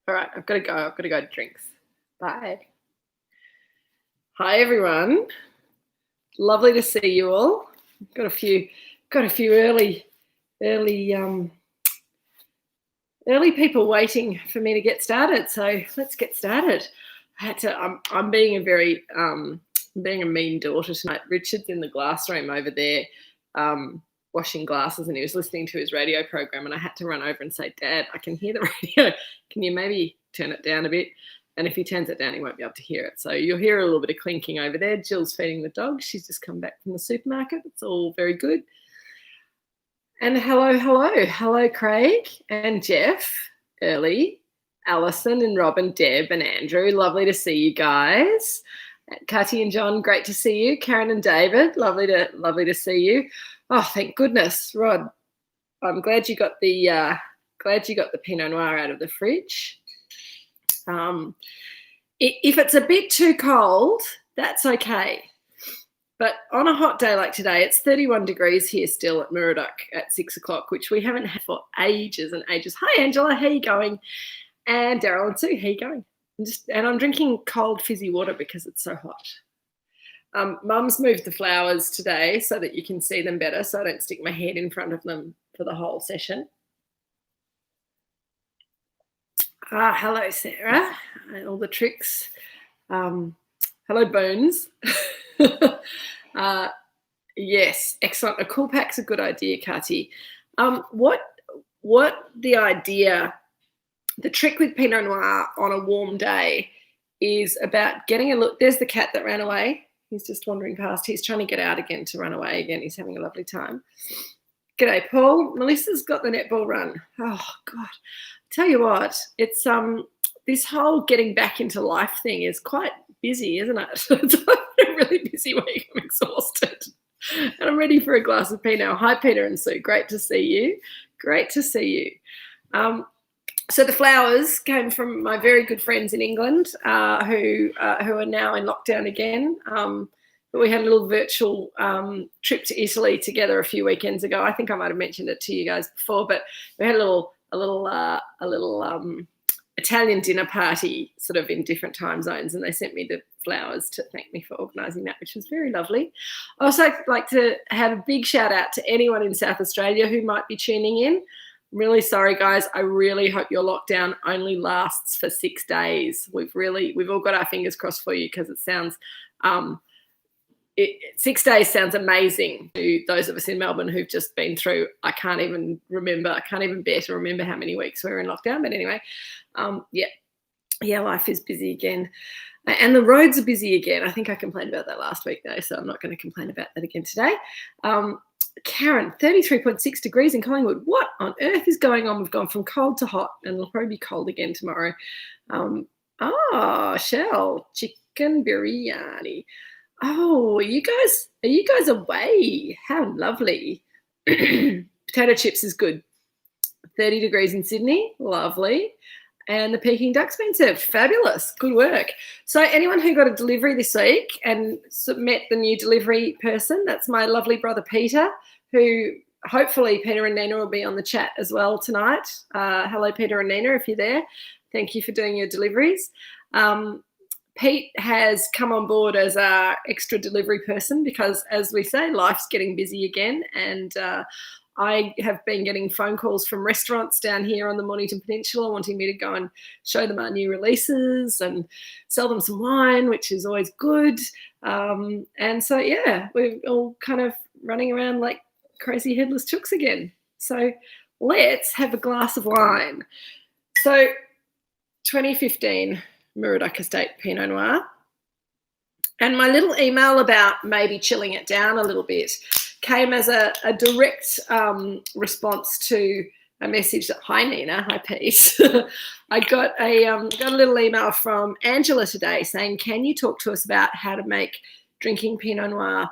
All right, I've got to go. I've got to go to drinks. Bye. Hi, everyone. Lovely to see you all. Got a few early people waiting for me to get started. So let's get started. I'm being a mean daughter tonight. Richard's in the glass room over there, washing glasses, and he was listening to his radio program, and I had to run over and say, Dad, I can hear the radio. Can you maybe turn it down a bit? And if he turns it down, he won't be able to hear it. So you'll hear a little bit of clinking over there. Jill's feeding the dog. She's just come back from the supermarket. It's all very good. And hello, Craig and Jeff, Early, Alison and Robin, Deb and Andrew. Lovely to see you guys. Cutty and John, great to see you. Karen and David, lovely to see you. Oh, thank goodness, Rod. I'm glad you got the Pinot Noir out of the fridge. If it's a bit too cold, that's okay. But on a hot day like today, it's 31 degrees here still at Moorooduc at 6 o'clock, which we haven't had for ages and ages. Hi, Angela, how you going? And Daryl and Sue, how you going? And I'm drinking cold fizzy water because it's so hot. Mum's moved the flowers today so that you can see them better, so I don't stick my head in front of them for the whole session. Hello, Sarah. All the tricks. Hello, Bones. Yes, excellent. A cool pack's a good idea, Kati. The trick with Pinot Noir on a warm day is about getting a look. There's the cat that ran away. He's just wandering past. He's trying to get out again to run away again. He's having a lovely time. G'day, Paul. Melissa's got the netball run. Oh, God. Tell you what, it's this whole getting back into life thing is quite busy, isn't it? It's a really busy week. I'm exhausted. And I'm ready for a glass of Pinot. Hi, Peter and Sue. Great to see you. Great to see you. So the flowers came from my very good friends in England who are now in lockdown again. But we had a little virtual trip to Italy together a few weekends ago. I think I might have mentioned it to you guys before, but we had a little Italian dinner party sort of in different time zones, and they sent me the flowers to thank me for organising that, which was very lovely. I also like to have a big shout out to anyone in South Australia who might be tuning in. I'm really sorry, guys. I really hope your lockdown only lasts for 6 days. We've all got our fingers crossed for you because it sounds 6 days sounds amazing to those of us in Melbourne who've just been through. I can't even bear to remember how many weeks we were in lockdown. But anyway, life is busy again. And the roads are busy again. I think I complained about that last week, though, so I'm not going to complain about that again today. Karen, 33.6 degrees in Collingwood. What on earth is going on? We've gone from cold to hot, and it'll probably be cold again tomorrow. Shell, chicken biryani. Oh, are you guys away? How lovely. Potato chips is good. 30 degrees in Sydney. Lovely. And the Peking duck's been served. Fabulous. Good work. So anyone who got a delivery this week and met the new delivery person, that's my lovely brother Peter, who hopefully Peter and Nina will be on the chat as well tonight. Hello, Peter and Nina, if you're there. Thank you for doing your deliveries. Pete has come on board as our extra delivery person because, as we say, life's getting busy again. And I have been getting phone calls from restaurants down here on the Mornington Peninsula wanting me to go and show them our new releases and sell them some wine, which is always good. And so, yeah, we're all kind of running around like crazy headless chooks again. So let's have a glass of wine. So 2015 Moorooduc Estate Pinot Noir. And my little email about maybe chilling it down a little bit came as a direct response to a message that, hi Nina, hi Pete. I got a little email from Angela today saying, can you talk to us about how to make drinking Pinot Noir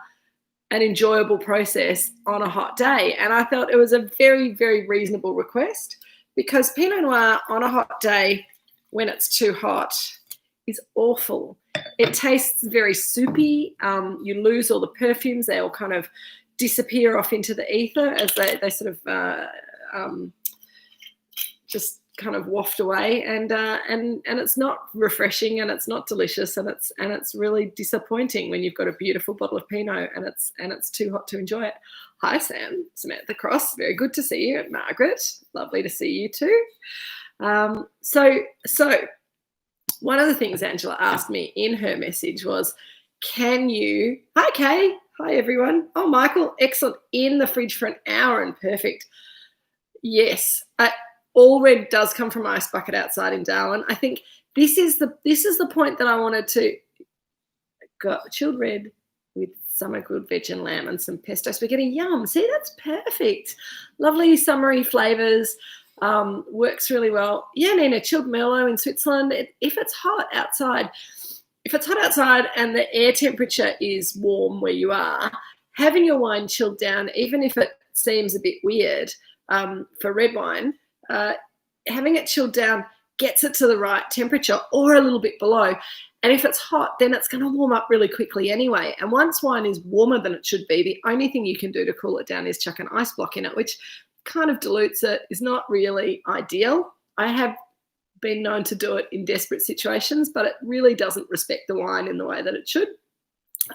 an enjoyable process on a hot day? And I thought it was a very, very reasonable request because Pinot Noir on a hot day when it's too hot is awful. It tastes very soupy. You lose all the perfumes. They all kind of disappear off into the ether as they sort of just kind of waft away, and it's not refreshing, and it's not delicious, and it's really disappointing when you've got a beautiful bottle of Pinot and it's too hot to enjoy it. Hi Sam, Samantha Cross, very good to see you. Margaret, lovely to see you too. So one of the things Angela asked me in her message was, can you, hi Kay, hi everyone. Oh, Michael, excellent, in the fridge for an hour and perfect. Yes, all red does come from ice bucket outside in Darwin. I think this is the point that I wanted to got chilled red with summer grilled veg and lamb and some pesto spaghetti. Yum. See, that's perfect. Lovely summery flavours. Works really well. Yeah, Nina, chilled Merlot in Switzerland. If it's hot outside and the air temperature is warm where you are, having your wine chilled down, even if it seems a bit weird for red wine, having it chilled down gets it to the right temperature or a little bit below. And if it's hot, then it's going to warm up really quickly anyway. And once wine is warmer than it should be, the only thing you can do to cool it down is chuck an ice block in it, which kind of dilutes it, is not really ideal. I have been known to do it in desperate situations, but it really doesn't respect the wine in the way that it should.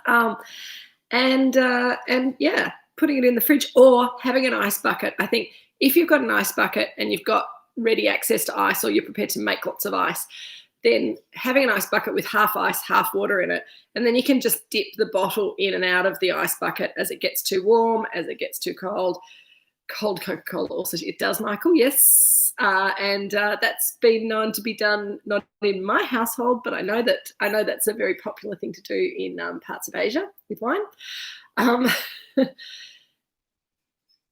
And yeah, putting it in the fridge or having an ice bucket. I think if you've got an ice bucket and you've got ready access to ice, or you're prepared to make lots of ice, then having an ice bucket with half ice, half water in it, and then you can just dip the bottle in and out of the ice bucket as it gets too warm, as it gets too cold. Cold Coca-Cola also, it does, Michael, yes. And that's been known to be done, not in my household, but I know that's a very popular thing to do in parts of Asia with wine.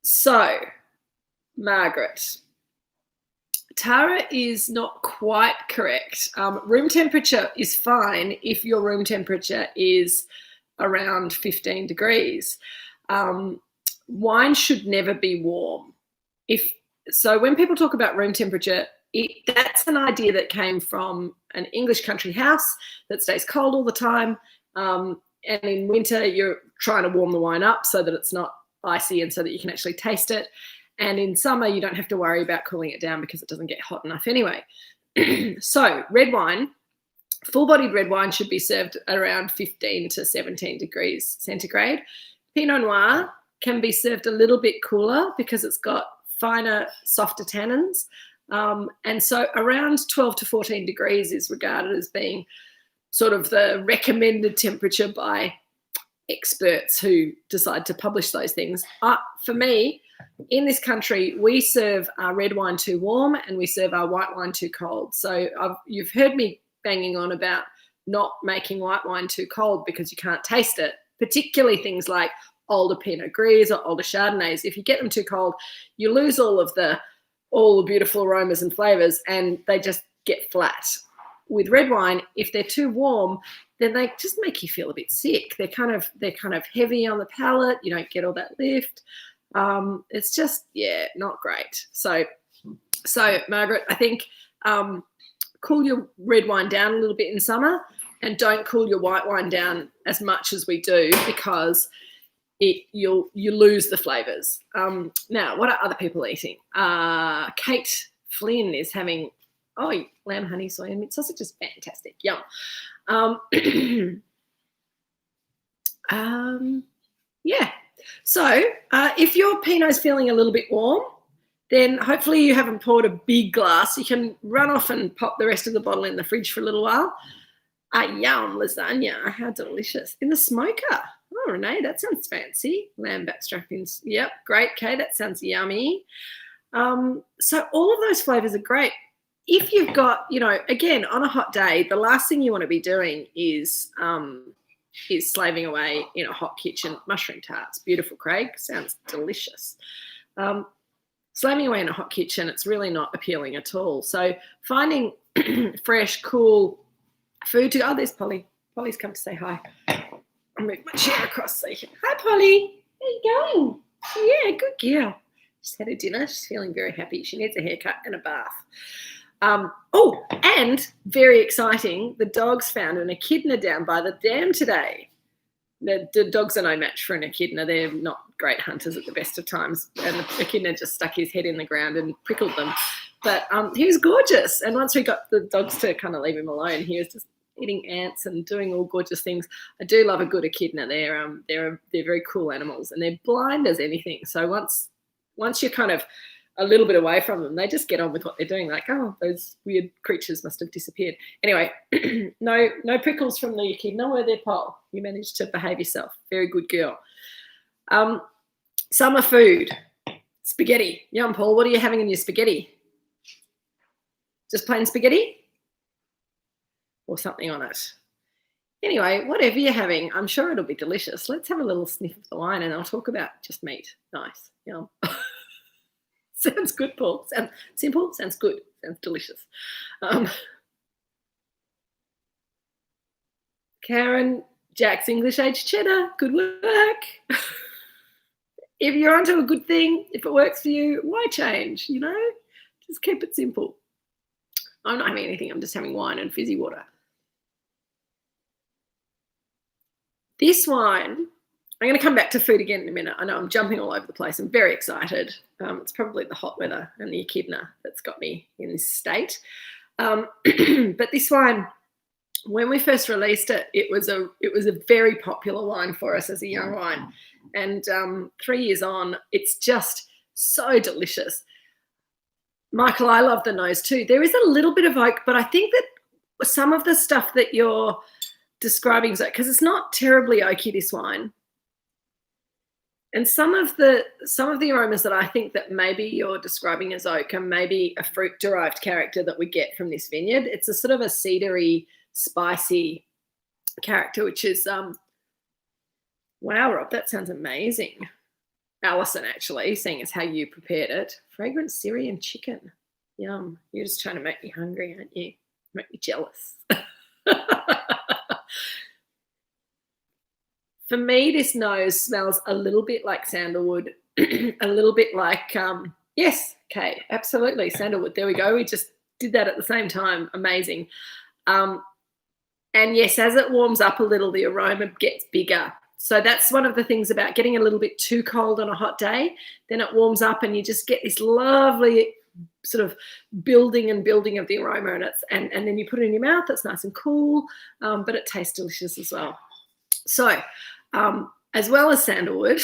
So, Margaret, Tara is not quite correct. Room temperature is fine if your room temperature is around 15 degrees. Wine should never be warm. So when people talk about room temperature, that's an idea that came from an English country house that stays cold all the time. And in winter, you're trying to warm the wine up so that it's not icy and so that you can actually taste it. And in summer, you don't have to worry about cooling it down because it doesn't get hot enough anyway. So red wine, full-bodied red wine should be served at around 15 to 17 degrees centigrade. Pinot Noir can be served a little bit cooler because it's got finer, softer tannins. And so around 12 to 14 degrees is regarded as being sort of the recommended temperature by experts who decide to publish those things. For me, in this country, we serve our red wine too warm and we serve our white wine too cold. So you've heard me banging on about not making white wine too cold because you can't taste it, particularly things like older Pinot Gris or older Chardonnays. If you get them too cold, you lose all the beautiful aromas and flavours and they just get flat. With red wine, if they're too warm, then they just make you feel a bit sick. They're kind of heavy on the palate. You don't get all that lift. It's just, yeah, not great. So Margaret, I think cool your red wine down a little bit in summer and don't cool your white wine down as much as we do because you lose the flavours. Now, what are other people eating? Kate Flynn is having, lamb, honey, soy and meat sausage is fantastic. Yum. Yeah. So if your Pinot's feeling a little bit warm, then hopefully you haven't poured a big glass. You can run off and pop the rest of the bottle in the fridge for a little while. Yum, lasagna. How delicious. In the smoker. Oh, Renee, that sounds fancy. Lamb backstrappings. Yep, great, Kay. That sounds yummy. So all of those flavours are great. If you've got, again, on a hot day, the last thing you want to be doing is slaving away in a hot kitchen. Mushroom tarts. Beautiful, Craig. Sounds delicious. Slaving away in a hot kitchen, it's really not appealing at all. So finding fresh, cool food to... Oh, there's Polly. Polly's come to say hi. I'll move my chair across so you can... Hi, Polly. How you going? Yeah, good girl. She's had her dinner. She's feeling very happy. She needs a haircut and a bath. And very exciting, the dogs found an echidna down by the dam today. The dogs are no match for an echidna. They're not great hunters at the best of times. And the echidna just stuck his head in the ground and prickled them. But he was gorgeous. And once we got the dogs to kind of leave him alone, he was just eating ants and doing all gorgeous things. I do love a good echidna. They're very cool animals, and they're blind as anything. So once you're kind of a little bit away from them, they just get on with what they're doing. Like, oh, those weird creatures must have disappeared. Anyway, no prickles from the echidna, were there, Paul? You managed to behave yourself. Very good girl. Summer food, spaghetti. Yum, Paul. What are you having in your spaghetti? Just plain spaghetti? Or something on it? Anyway, whatever you're having, I'm sure it'll be delicious. Let's have a little sniff of the wine and I'll talk about just meat. Nice. Yum. Sounds good, Paul. Sounds simple, sounds good, sounds delicious. Karen, Jack's English age cheddar, good work. If you're onto a good thing, if it works for you, why change, you know? Just keep it simple. I'm not having anything, I'm just having wine and fizzy water. This wine, I'm going to come back to food again in a minute. I know I'm jumping all over the place. I'm very excited. It's probably the hot weather and the echidna that's got me in this state. But this wine, when we first released it, it was a very popular wine for us as a young wine. And 3 years on, it's just so delicious. Michael, I love the nose too. There is a little bit of oak, but I think that some of the stuff that you're describing, because it's not terribly oaky, this wine. And some of the aromas that I think that maybe you're describing as oak are maybe a fruit-derived character that we get from this vineyard. It's a sort of a cedary, spicy character, which is, wow, Rob, that sounds amazing. Alison, actually, seeing as how you prepared it. Fragrant Syrian chicken. Yum. You're just trying to make me hungry, aren't you? Make me jealous. For me, this nose smells a little bit like sandalwood, a little bit like, yes, Kate, absolutely, sandalwood. There we go. We just did that at the same time. Amazing. And yes, as it warms up a little, the aroma gets bigger. So that's one of the things about getting a little bit too cold on a hot day. Then it warms up and you just get this lovely sort of building of the aroma, and then you put it in your mouth. It's nice and cool, but it tastes delicious as well. So as well as sandalwood,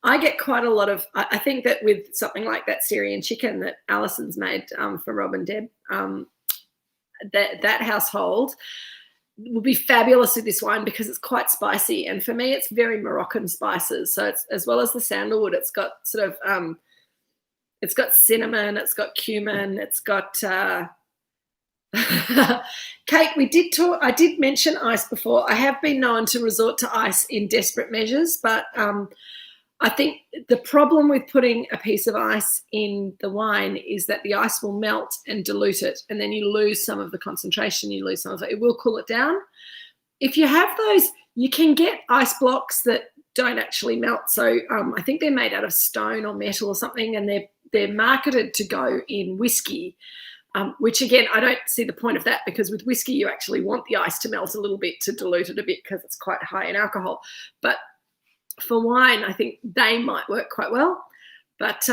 I get quite a lot of, I think that with something like that Syrian chicken that Alison's made for Rob and Deb, that household will be fabulous with this wine because it's quite spicy. And for me, it's very Moroccan spices. So it's, as well as the sandalwood, it's got sort of, it's got cinnamon, it's got cumin, it's got, Kate, I did mention ice before. I have been known to resort to ice in desperate measures, but I think the problem with putting a piece of ice in the wine is that the ice will melt and dilute it, and then you lose some of the concentration, you lose some of it. It will cool it down. If you have those, you can get ice blocks that don't actually melt. So I think they're made out of stone or metal or something, and they're marketed to go in whiskey. Which again, I don't see the point of that, because with whiskey, you actually want the ice to melt a little bit to dilute it a bit because it's quite high in alcohol. But for wine, I think they might work quite well. But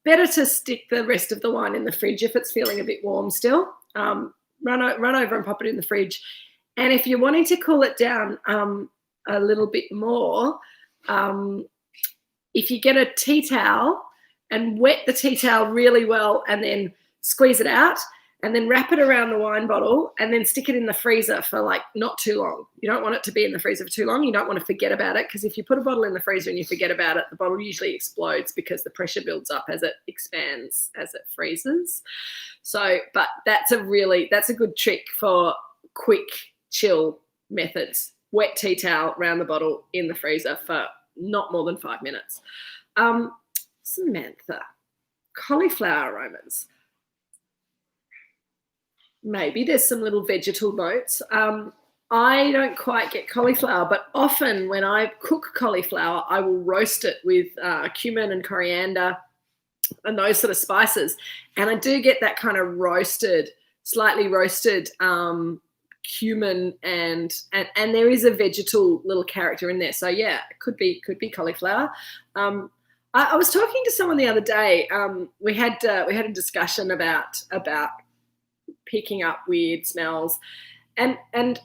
better to stick the rest of the wine in the fridge if it's feeling a bit warm still. Run over and pop it in the fridge. And if you're wanting to cool it down a little bit more, if you get a tea towel and wet the tea towel really well and then squeeze it out and then wrap it around the wine bottle and then stick it in the freezer for like not too long. You don't want it to be in the freezer for too long. You don't want to forget about it, because if you put a bottle in the freezer and you forget about it, the bottle usually explodes because the pressure builds up as it expands, as it freezes. So, but that's a good trick for quick chill methods. Wet tea towel around the bottle in the freezer for not more than 5 minutes. Samantha, cauliflower aromas. Maybe there's some little vegetal notes. I don't quite get cauliflower, but often when I cook cauliflower, I will roast it with cumin and coriander and those sort of spices. And I do get that kind of slightly roasted cumin and there is a vegetal little character in there. So yeah, it could be cauliflower. I was talking to someone the other day. We had a discussion about picking up weird smells, and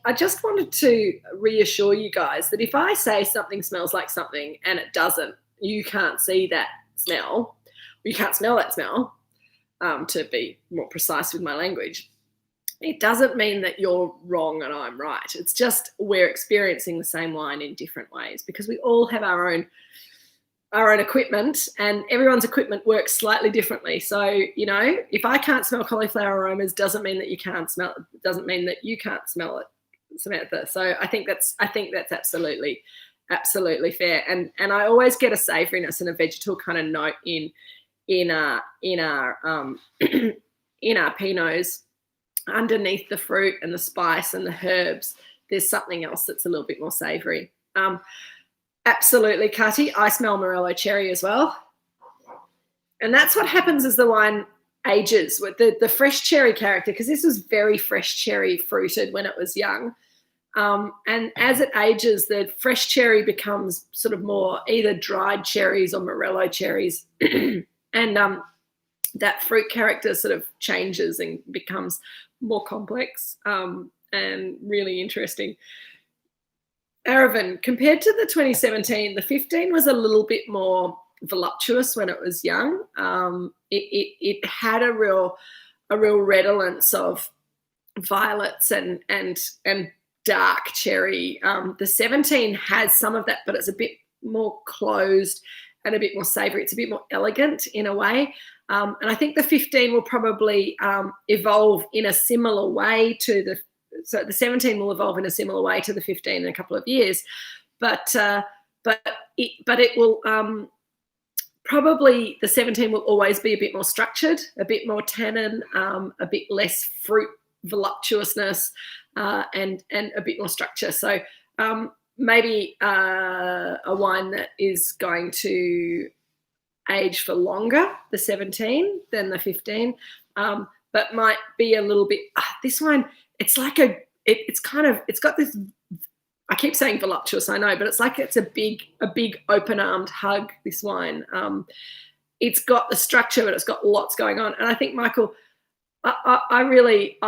I just wanted to reassure you guys that if I say something smells like something and it doesn't, you can't see that smell, you can't smell that smell. To be more precise with my language, it doesn't mean that you're wrong and I'm right. It's just we're experiencing the same wine in different ways because we all have our own equipment, and everyone's equipment works slightly differently. So, you know, if I can't smell cauliflower aromas, doesn't mean that you can't smell it. Doesn't mean that you can't smell it, Samantha. So I think that's absolutely fair. And I always get a savouriness and a vegetal kind of note in our in our Pinots. Underneath the fruit and the spice and the herbs, there's something else that's a little bit more savoury. Absolutely, Cutty. I smell Morello cherry as well. And that's what happens as the wine ages with the fresh cherry character, because this was very fresh cherry fruited when it was young. And as it ages, the fresh cherry becomes sort of more either dried cherries or Morello cherries. And that fruit character sort of changes and becomes more complex and really interesting. Aravan, compared to the 2017, the 15 was a little bit more voluptuous when it was young. It had a real redolence of violets and dark cherry. The 17 has some of that, but it's a bit more closed and a bit more savoury. It's a bit more elegant in a way. And I think the 15 will probably evolve in a similar way to so the 17 will evolve in a similar way to the 15 in a couple of years, but it will probably, the 17 will always be a bit more structured, a bit more tannin, a bit less fruit voluptuousness, and a bit more structure. So maybe a wine that is going to age for longer, the 17 than the 15, but might be a little bit, this wine, it's like it's got this, I keep saying voluptuous, I know, but it's like it's a big open-armed hug, this wine. It's got the structure, but it's got lots going on. And I think, Michael, I really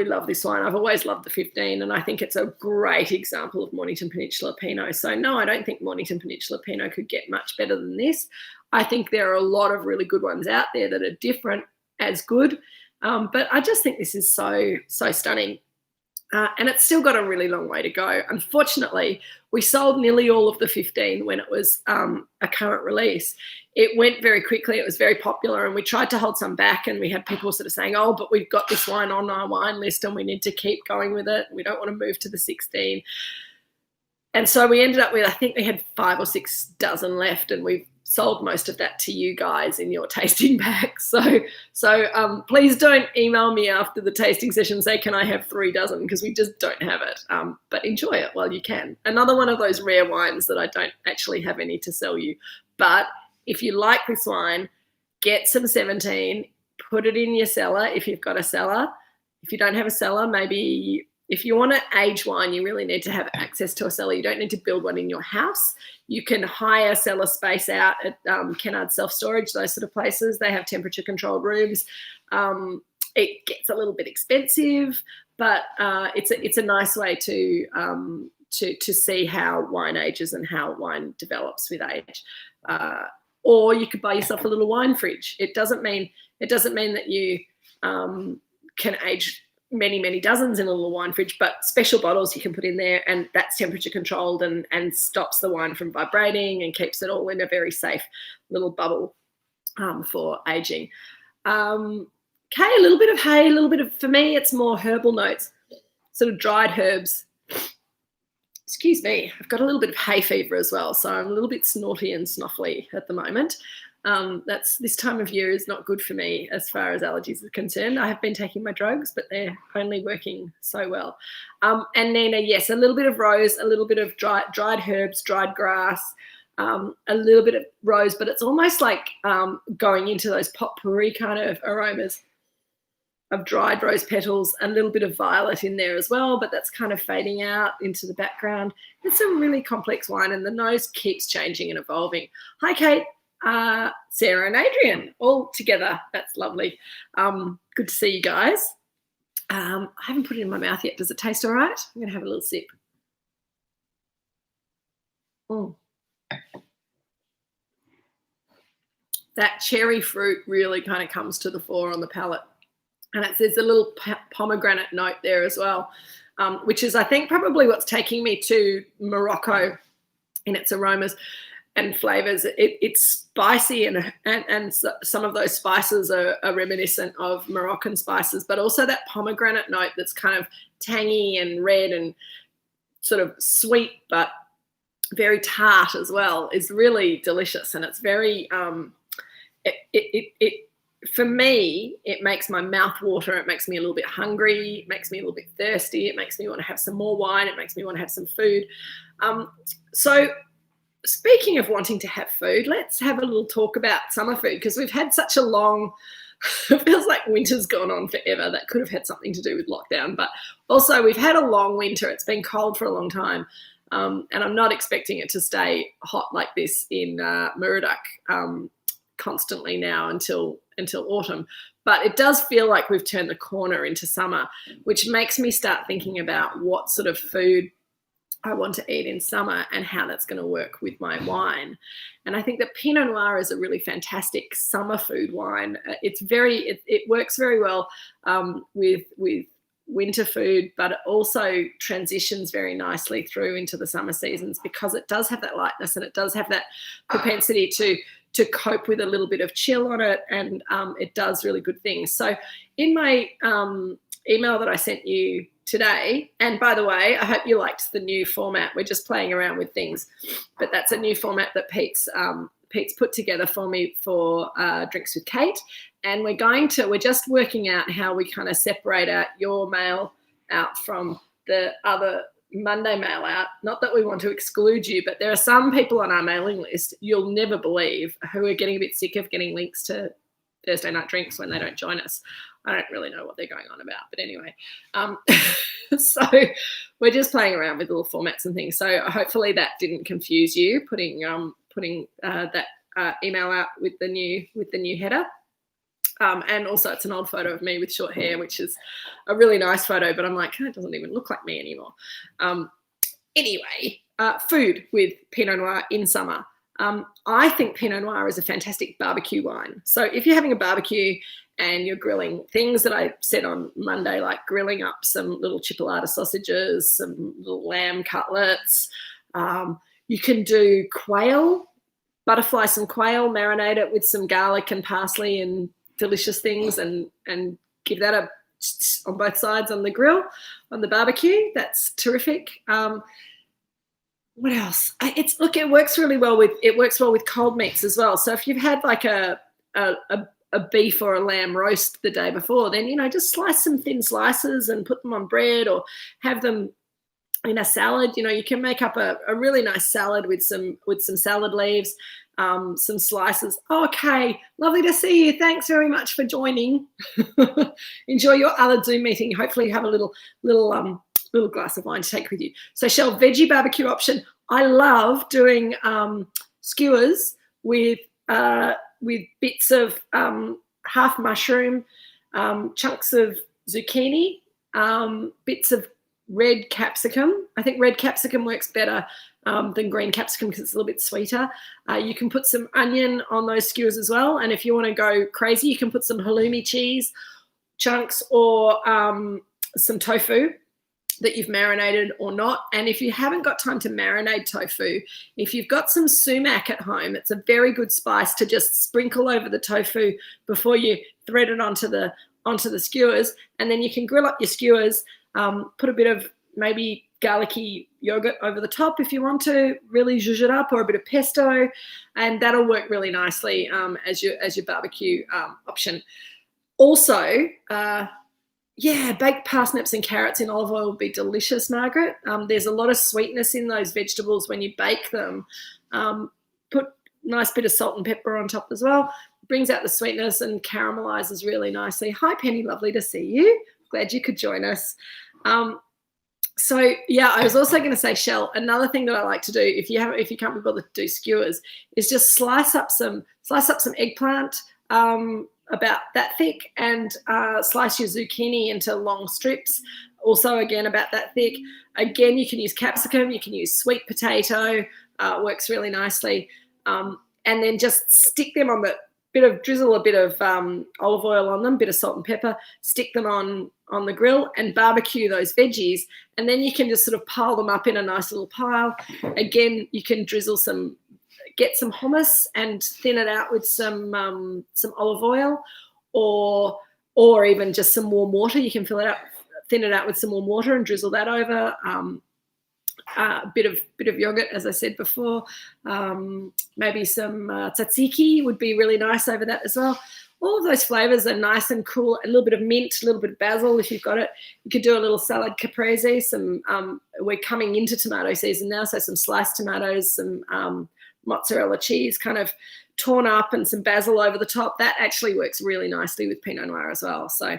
love this wine. I've always loved the 15, and I think it's a great example of Mornington Peninsula Pinot. So no, I don't think Mornington Peninsula Pinot could get much better than this. I think there are a lot of really good ones out there that are different as good, but I just think this is so stunning. And it's still got a really long way to go. Unfortunately, we sold nearly all of the 15 when it was a current release. It went very quickly. It was very popular, and we tried to hold some back, and we had people sort of saying, oh, but we've got this wine on our wine list and we need to keep going with it. We don't want to move to the 16. And so we ended up with, I think we had 5 or 6 dozen left, and we've sold most of that to you guys in your tasting pack. So please don't email me after the tasting session and say, can I have 3 dozen? Because we just don't have it. But enjoy it while you can. Another one of those rare wines that I don't actually have any to sell you. But if you like this wine, get some 17, put it in your cellar if you've got a cellar. If you don't have a cellar, maybe if you want to age wine, you really need to have access to a cellar. You don't need to build one in your house. You can hire cellar space out at Kennard Self-Storage, those sort of places. They have temperature-controlled rooms. It gets a little bit expensive, but it's a nice way to see how wine ages and how wine develops with age. Or you could buy yourself a little wine fridge. It doesn't mean that you can age many dozens in a little wine fridge, but special bottles you can put in there, and that's temperature controlled and stops the wine from vibrating and keeps it all in a very safe little bubble for aging. Okay, a little bit of hay, a little bit of, for me, it's more herbal notes, sort of dried herbs. Excuse me, I've got a little bit of hay fever as well, so I'm a little bit snorty and snuffly at the moment. This time of year is not good for me as far as allergies are concerned. I have been taking my drugs, but they're only working so well. And Nina, yes, a little bit of rose, a little bit of dried herbs, dried grass, a little bit of rose, but it's almost like going into those potpourri kind of aromas of dried rose petals, a little bit of violet in there as well, but that's kind of fading out into the background. It's a really complex wine, and the nose keeps changing and evolving. Hi, Kate. Sarah and Adrian all together. That's lovely. Good to see you guys. I haven't put it in my mouth yet. Does it taste all right? I'm going to have a little sip. That cherry fruit really kind of comes to the fore on the palate. And there's a little pomegranate note there as well, which is, I think, probably what's taking me to Morocco in its aromas and flavours. It's spicy, and some of those spices are reminiscent of Moroccan spices, but also that pomegranate note that's kind of tangy and red and sort of sweet, but very tart as well, is really delicious. And it's very, for me, it makes my mouth water. It makes me a little bit hungry. It makes me a little bit thirsty. It makes me want to have some more wine. It makes me want to have some food. So speaking of wanting to have food, let's have a little talk about summer food, because we've had such a long, it feels like winter's gone on forever. That could have had something to do with lockdown, but also we've had a long winter. It's been cold for a long time. And I'm not expecting it to stay hot like this in Moorooduc constantly now until autumn. But it does feel like we've turned the corner into summer, which makes me start thinking about what sort of food I want to eat in summer and how that's going to work with my wine. And I think that Pinot Noir is a really fantastic summer food wine. It works very well with winter food, but it also transitions very nicely through into the summer seasons, because it does have that lightness and it does have that propensity to cope with a little bit of chill on it, and it does really good things. So in my email that I sent you today, and by the way, I hope you liked the new format. We're just playing around with things, but that's a new format that Pete's put together for me for Drinks with Kate. And we're just working out how we kind of separate out your mail out from the other Monday mail out. Not that we want to exclude you, but there are some people on our mailing list you'll never believe who are getting a bit sick of getting links to Thursday night drinks when they don't join us. I don't really know what they're going on about, but anyway. So we're just playing around with little formats and things. So hopefully that didn't confuse you, putting that email out with the new header. And also it's an old photo of me with short hair, which is a really nice photo, but I'm like, oh, it doesn't even look like me anymore. Anyway, food with Pinot Noir in summer. I think Pinot Noir is a fantastic barbecue wine. So if you're having a barbecue and you're grilling things that I said on Monday, like grilling up some little chipolata sausages, some little lamb cutlets, you can do quail, butterfly some quail, marinate it with some garlic and parsley and delicious things, and give that on both sides on the grill, on the barbecue. That's terrific. What else? It works really well with cold meats as well. So if you've had like a beef or a lamb roast the day before, then just slice some thin slices and put them on bread, or have them in a salad. You can make up a really nice salad with some salad leaves, some slices. Okay, lovely to see you. Thanks very much for joining. Enjoy your other Zoom meeting. Hopefully you have a little glass of wine to take with you. So Shell, veggie barbecue option. I love doing skewers with bits of half mushroom, chunks of zucchini, bits of red capsicum. I think red capsicum works better than green capsicum because it's a little bit sweeter. You can put some onion on those skewers as well. And if you want to go crazy, you can put some halloumi cheese chunks, or some tofu that you've marinated or not. And if you haven't got time to marinate tofu, if you've got some sumac at home, it's a very good spice to just sprinkle over the tofu before you thread it onto the skewers. And then you can grill up your skewers, put a bit of maybe garlicky yogurt over the top if you want to really zhuzh it up, or a bit of pesto, and that'll work really nicely as your barbecue option. Also, baked parsnips and carrots in olive oil would be delicious, Margaret. There's a lot of sweetness in those vegetables when you bake them. Put a nice bit of salt and pepper on top as well. Brings out the sweetness and caramelizes really nicely. Hi, Penny. Lovely to see you. Glad you could join us. So yeah, I was also going to say, Shell, another thing that I like to do if you can't be bothered to do skewers is just slice up some eggplant about that thick, and slice your zucchini into long strips, also again about that thick. Again, you can use capsicum, you can use sweet potato, works really nicely, and then just stick them on the drizzle a bit of olive oil on them, bit of salt and pepper, stick them on the grill and barbecue those veggies, and then you can just sort of pile them up in a nice little pile. Again, you can get some hummus and thin it out with some olive oil, or even just some warm water. You can thin it out with some warm water and drizzle that over. A bit of yogurt, as I said before. Maybe some tzatziki would be really nice over that as well. All of those flavors are nice and cool. A little bit of mint, a little bit of basil if you've got it. You could do a little salad caprese. We're coming into tomato season now, so some sliced tomatoes, some mozzarella cheese kind of torn up, and some basil over the top. That actually works really nicely with Pinot Noir as well. So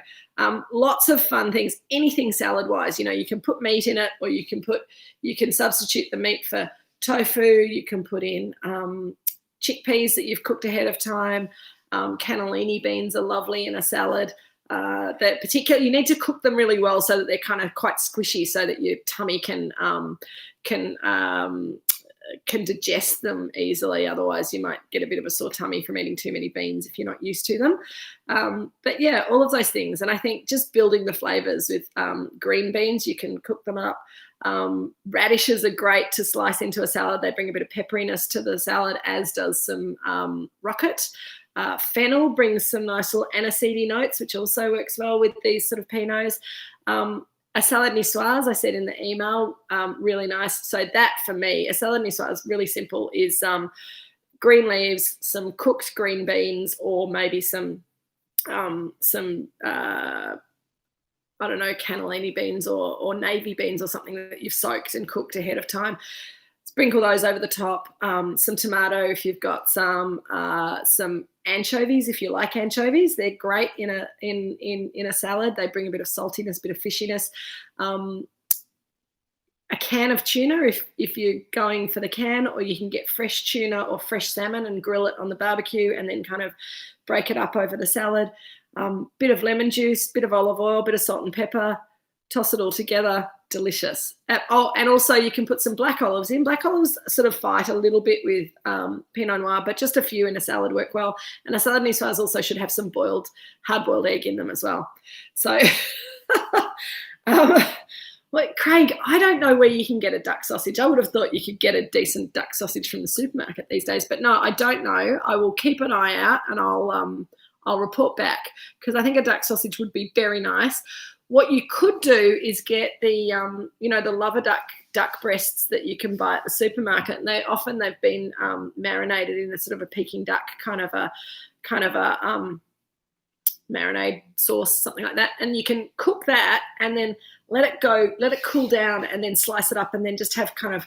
lots of fun things. Anything salad wise, you can put meat in it, or you can substitute the meat for tofu. You can put in chickpeas that you've cooked ahead of time. Cannellini beans are lovely in a salad. You need to cook them really well so that they're kind of quite squishy, so that your tummy can digest them easily. Otherwise, you might get a bit of a sore tummy from eating too many beans if you're not used to them. But yeah, all of those things. And I think just building the flavors with green beans, you can cook them up. Radishes are great to slice into a salad. They bring a bit of pepperiness to the salad, as does some rocket. Fennel brings some nice little aniseedy notes, which also works well with these sort of Pinots. A salad niçoise, I said in the email, really nice. So that for me, a salad niçoise, really simple, is green leaves, some cooked green beans, or maybe some I don't know, cannellini beans or navy beans or something that you've soaked and cooked ahead of time. Sprinkle those over the top. Some tomato if you've got some anchovies if you like anchovies. They're great in a salad. They bring a bit of saltiness, a bit of fishiness. A can of tuna if you're going for the can, or you can get fresh tuna or fresh salmon and grill it on the barbecue and then kind of break it up over the salad. Bit of lemon juice, bit of olive oil, bit of salt and pepper. Toss it all together. Delicious. And also you can put some black olives in. Black olives sort of fight a little bit with Pinot Noir, but just a few in a salad work well. And a salad niçoise also should have some hard-boiled egg in them as well. So, Craig, I don't know where you can get a duck sausage. I would have thought you could get a decent duck sausage from the supermarket these days, but no, I don't know. I will keep an eye out and I'll report back, because I think a duck sausage would be very nice. What you could do is get the the lover duck breasts that you can buy at the supermarket, and they've been marinated in a sort of a Peking duck kind of a marinade sauce, something like that. And you can cook that and then let it cool down, and then slice it up, and then just have kind of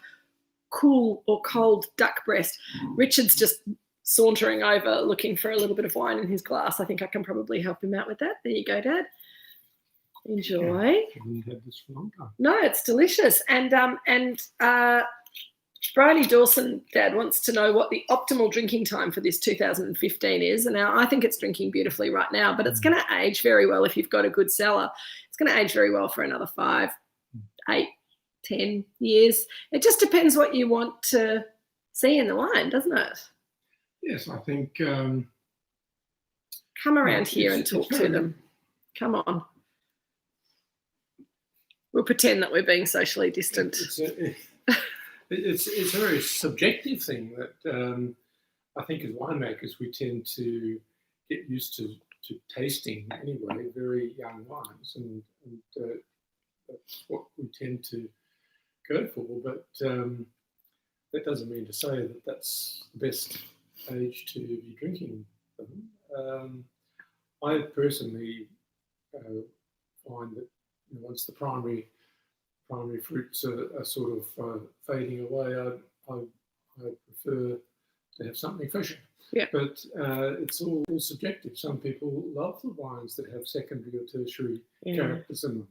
cool or cold duck breast. Richard's just sauntering over looking for a little bit of wine in his glass. I think I can probably help him out with that. There you go, Dad. Enjoy. I haven't had this for a long time. No, it's delicious. And Bridie Dawson, Dad, wants to know what the optimal drinking time for this 2015 is. And now I think it's drinking beautifully right now, but it's going to age very well if you've got a good cellar. It's going to age very well for another 5, 8, 10 years. It just depends what you want to see in the wine, doesn't it? Yes, I think... Come around here and talk to them. Come on. We'll pretend that we're being socially distant. It's a very subjective thing that I think as winemakers we tend to get used to tasting anyway, very young wines, and that's what we tend to go for. But that doesn't mean to say that that's the best age to be drinking them. I personally find that once the primary fruits are sort of fading away, I prefer to have something fresher. Yeah. But it's all subjective. Some people love the wines that have secondary or tertiary characters in them.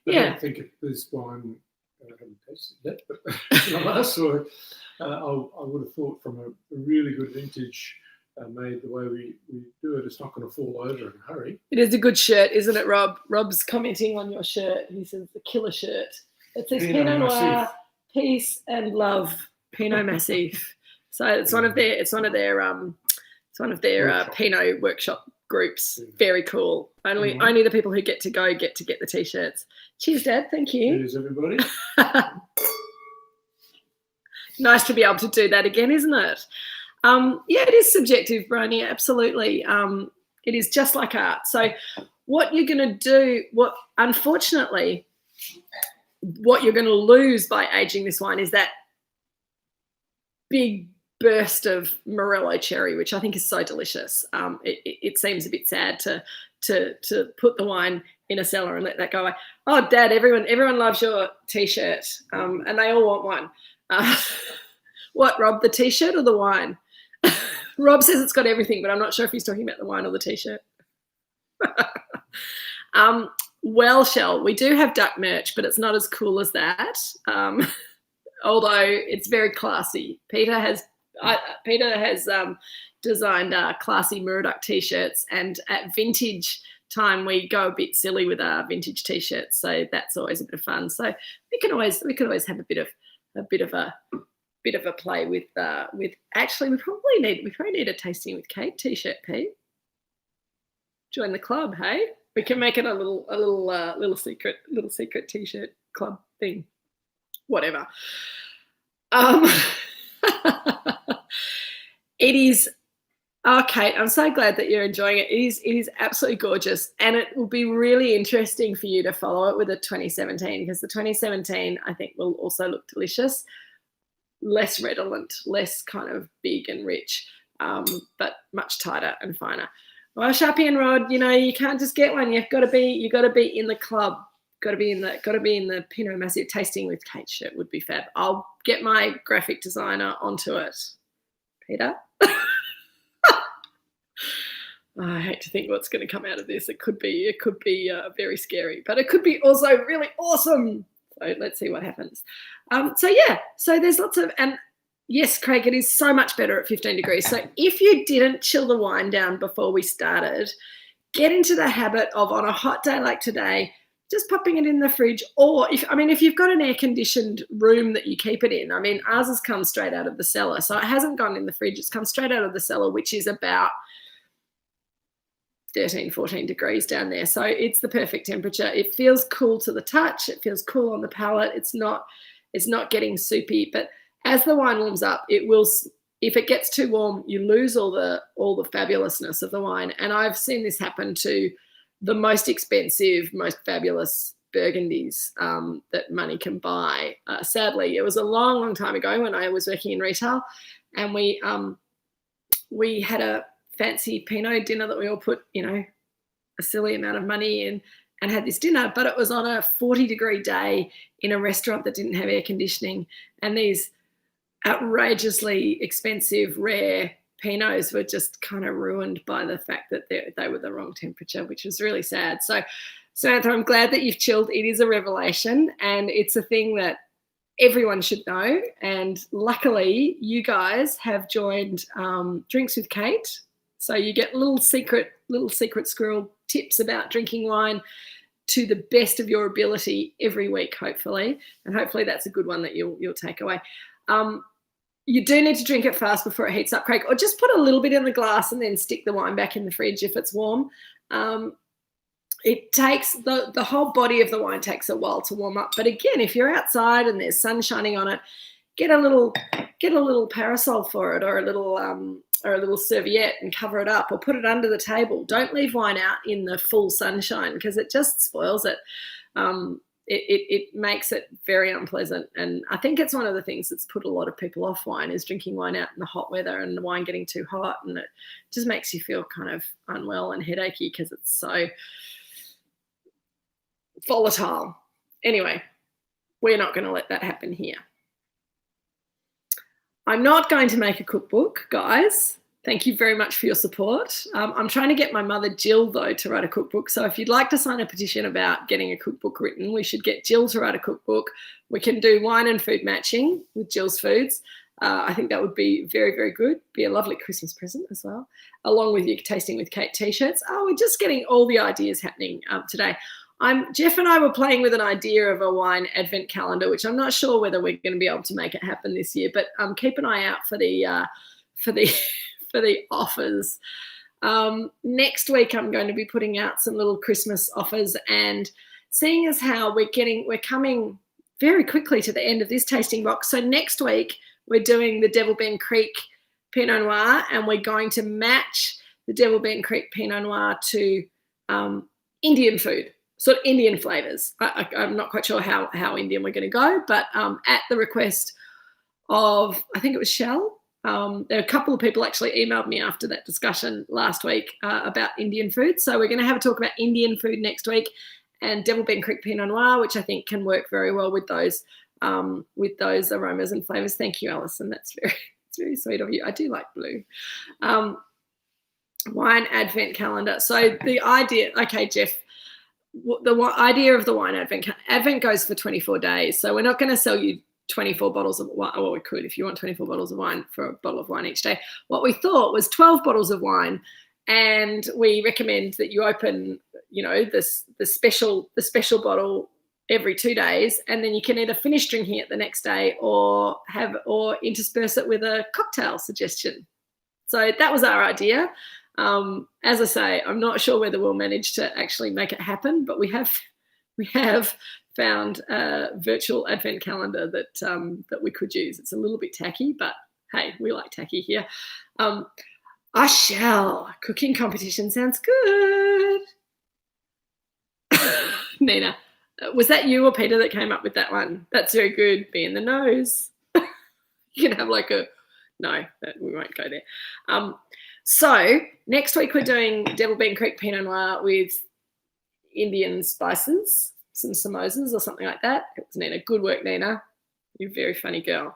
I Yeah. don't think this wine, I haven't tasted it yet, but when I last saw it, I would have thought from a really good vintage made the way we do it, it's not going to fall over in a hurry. It is a good shirt, isn't it, Rob? Rob's commenting on your shirt. He says the killer shirt. It says Pinot Noir, peace and love, Pinot Massif. So it's one of their Pinot workshop groups. Very cool. Only the people who get to get the t-shirts. Cheers, Dad. Thank you. Cheers, everybody. Nice to be able to do that again, isn't it? Yeah, it is subjective, Bryony, absolutely. It is just like art. So what you're going to do, unfortunately, what you're going to lose by aging this wine is that big burst of Morello cherry, which I think is so delicious. It seems a bit sad to put the wine in a cellar and let that go away. Oh, Dad, everyone loves your T-shirt, and they all want one. What, Rob, the T-shirt or the wine? Rob says it's got everything, but I'm not sure if he's talking about the wine or the T-shirt. Well, Shell, we do have duck merch, but it's not as cool as that. Although it's very classy. Peter has designed classy Moorooduc T-shirts, and at vintage time we go a bit silly with our vintage T-shirts, so that's always a bit of fun. So we can always have a bit of a play with actually we probably need a tasting with Kate T-shirt, Pete. Join the club, hey? We can make it a little secret T-shirt club thing. Whatever. It is. Oh, Kate, I'm so glad that you're enjoying it. It is absolutely gorgeous, and it will be really interesting for you to follow it with a 2017, because the 2017 I think will also look delicious. Less redolent, less kind of big and rich, but much tighter and finer. Well, Sharpie and Rod, you can't just get one. You got to be in the club. Got to be in the Pinot Massif tasting with Kate shirt would be fab. I'll get my graphic designer onto it. Peter. I hate to think what's going to come out of this. It could be very scary, but it could be also really awesome. So let's see what happens. So there's lots of, and yes, Craig, it is so much better at 15 degrees. So if you didn't chill the wine down before we started, get into the habit of, on a hot day like today, just popping it in the fridge. Or if you've got an air-conditioned room that you keep it in, ours has come straight out of the cellar. So it hasn't gone in the fridge. It's come straight out of the cellar, which is about 13, 14 degrees down there. So it's the perfect temperature. It feels cool to the touch. It feels cool on the palate. It's not getting soupy, but as the wine warms up, it will, if it gets too warm, you lose all the fabulousness of the wine. And I've seen this happen to the most expensive, most fabulous Burgundies that money can buy. Sadly, it was a long, long time ago when I was working in retail, and we had a fancy Pinot dinner that we all put, a silly amount of money in, and had this dinner, but it was on a 40-degree day in a restaurant that didn't have air conditioning, and these outrageously expensive, rare Pinots were just kind of ruined by the fact that they were the wrong temperature, which was really sad. So Samantha, I'm glad that you've chilled. It is a revelation, and it's a thing that everyone should know. And luckily, you guys have joined Drinks with Kate, so you get little secret squirrel tips about drinking wine to the best of your ability every week, hopefully. And hopefully that's a good one that you'll take away. You do need to drink it fast before it heats up, Craig, or just put a little bit in the glass and then stick the wine back in the fridge if it's warm. It takes the whole body of the wine takes a while to warm up. But again, if you're outside and there's sun shining on it, get a little parasol for it, or a little serviette, and cover it up, or put it under the table. Don't leave wine out in the full sunshine, because it just spoils it. It makes it very unpleasant, and I think it's one of the things that's put a lot of people off wine, is drinking wine out in the hot weather and the wine getting too hot, and it just makes you feel kind of unwell and headachy because it's so volatile. Anyway, we're not going to let that happen here. I'm not going to make a cookbook, guys. Thank you very much for your support. I'm trying to get my mother, Jill, though, to write a cookbook. So if you'd like to sign a petition about getting a cookbook written, we should get Jill to write a cookbook. We can do wine and food matching with Jill's foods. I think that would be very, very good. Be a lovely Christmas present as well, along with your Tasting with Kate t-shirts. Oh, we're just getting all the ideas happening today. Jeff and I were playing with an idea of a wine advent calendar, which I'm not sure whether we're going to be able to make it happen this year, but keep an eye out for the for the offers. Next week, I'm going to be putting out some little Christmas offers, and seeing as how we're coming very quickly to the end of this tasting box. So next week, we're doing the Devil Ben Creek Pinot Noir, and we're going to match the Devil Ben Creek Pinot Noir to Indian food, sort of Indian flavours. I'm not quite sure how Indian we're going to go, but at the request of, I think it was Shell. There are a couple of people actually emailed me after that discussion last week about Indian food. So we're going to have a talk about Indian food next week, and Devil Ben Creek Pinot Noir, which I think can work very well with those aromas and flavours. Thank you, Alison. That's very sweet of you. I do like blue. Wine advent calendar. So the idea, okay, Jeff, the idea of the wine advent goes for 24 days. So we're not going to sell you 24 bottles of wine. Well, we could if you want 24 bottles of wine for a bottle of wine each day. What we thought was 12 bottles of wine, and we recommend that you open, the special bottle every 2 days, and then you can either finish drinking it the next day or intersperse it with a cocktail suggestion. So that was our idea. As I say, I'm not sure whether we'll manage to actually make it happen, but we have found a virtual advent calendar that we could use. It's a little bit tacky, but hey, we like tacky here. I shall. Cooking competition sounds good. Nina, was that you or Peter that came up with that one? That's very good. Be in the nose. You can have no, we won't go there. So next week we're doing Devil Ben Creek Pinot Noir with Indian spices, some samosas or something like that. It was Nina. Good work, Nina. You're a very funny girl.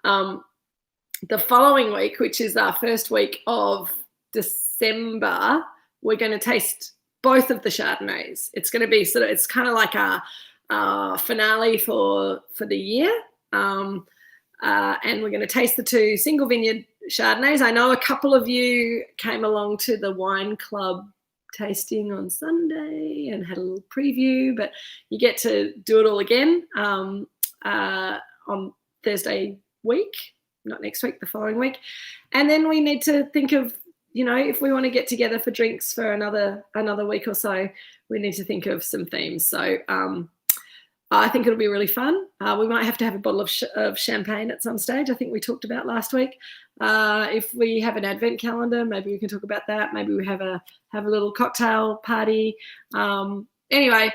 The following week, which is our first week of December, we're going to taste both of the Chardonnays. It's going to be it's kind of like a finale for the year. And we're going to taste the two single vineyard Chardonnays. I know a couple of you came along to the wine club tasting on Sunday and had a little preview, but you get to do it all again on Thursday week, not next week, the following week. And then we need to think of, if we want to get together for drinks for another week or so, we need to think of some themes. So I think it'll be really fun. We might have to have a bottle of champagne at some stage. I think we talked about last week. If we have an advent calendar, maybe we can talk about that. Maybe we have a little cocktail party. Anyway,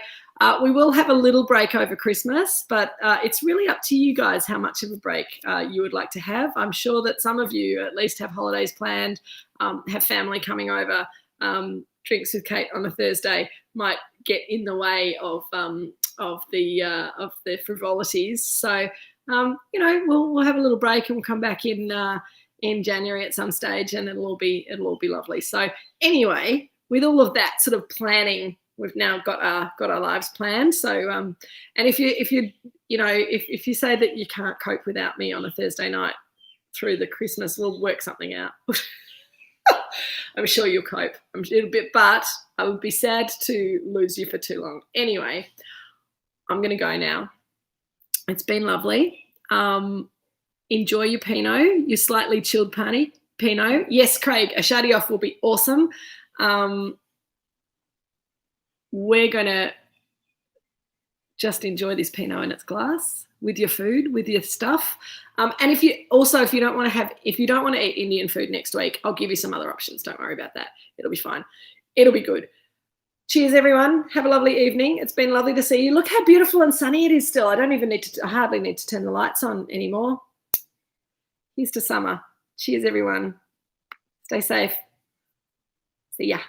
we will have a little break over Christmas, but it's really up to you guys how much of a break you would like to have. I'm sure that some of you at least have holidays planned, have family coming over. Drinks with Kate on a Thursday might get in the way of the frivolities. So we'll have a little break and we'll come back in January at some stage, and it'll all be lovely. So anyway, with all of that sort of planning, we've now got our lives planned. So and if you say that you can't cope without me on a Thursday night through the Christmas, we'll work something out. I'm sure you'll cope. But I would be sad to lose you for too long. Anyway, I'm going to go now. It's been lovely. Enjoy your Pinot, your slightly chilled Pinot. Yes, Craig, a Shardy off will be awesome. We're going to just enjoy this Pinot in its glass with your food, with your stuff. And if you don't want to eat Indian food next week, I'll give you some other options. Don't worry about that. It'll be fine. It'll be good. Cheers, everyone. Have a lovely evening. It's been lovely to see you. Look how beautiful and sunny it is still. I hardly need to turn the lights on anymore. Here's to summer. Cheers, everyone. Stay safe. See ya.